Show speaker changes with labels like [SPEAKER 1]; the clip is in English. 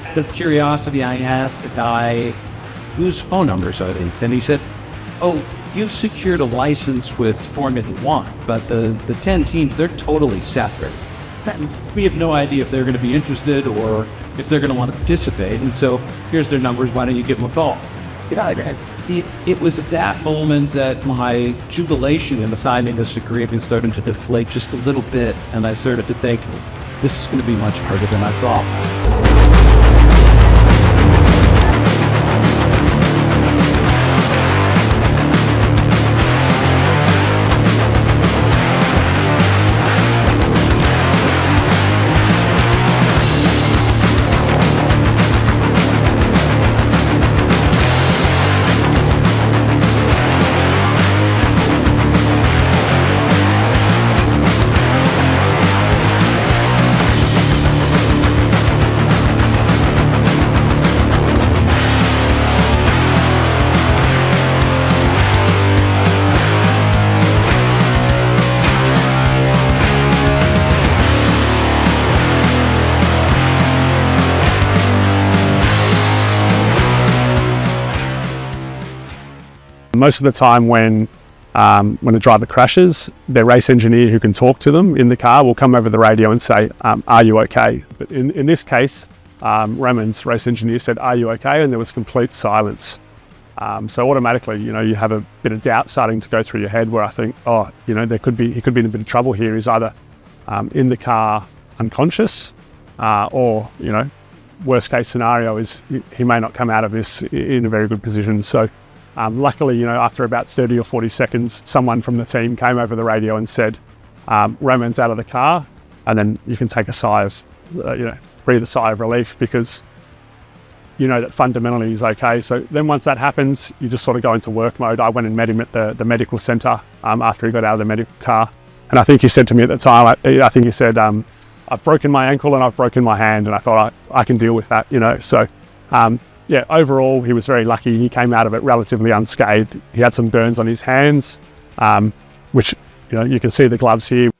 [SPEAKER 1] Out of curiosity, I asked the guy, whose phone numbers are these? And he said, oh, you've secured a license with Formula One, but the 10 teams, they're totally separate. And we have no idea if they're going to be interested or if they're going to want to participate. And so here's their numbers. Why don't you give them a call? It was at that moment that my jubilation in signing this agreement started to deflate just a little bit. And I started to think, this is going to be much harder than I thought.
[SPEAKER 2] Most of the time when a driver crashes, their race engineer who can talk to them in the car will come over the radio and say, are you okay? But in this case, Roman's race engineer said, are you okay? And there was complete silence. So automatically, you have a bit of doubt starting to go through your head where I think, he could be in a bit of trouble here. He's either in the car unconscious or, worst case scenario is he may not come out of this in a very good position. So luckily, after about 30 or 40 seconds, someone from the team came over the radio and said, Roman's out of the car, and then you can take a sigh of, breathe a sigh of relief because you know that fundamentally he's okay. So then once that happens, you just sort of go into work mode. I went and met him at the medical centre after he got out of the medical car. And I think he said to me at the time, I think he said, I've broken my ankle and I've broken my hand, and I thought I can deal with that, So yeah, overall, he was very lucky. He came out of it relatively unscathed. He had some burns on his hands, which, you can see the gloves here.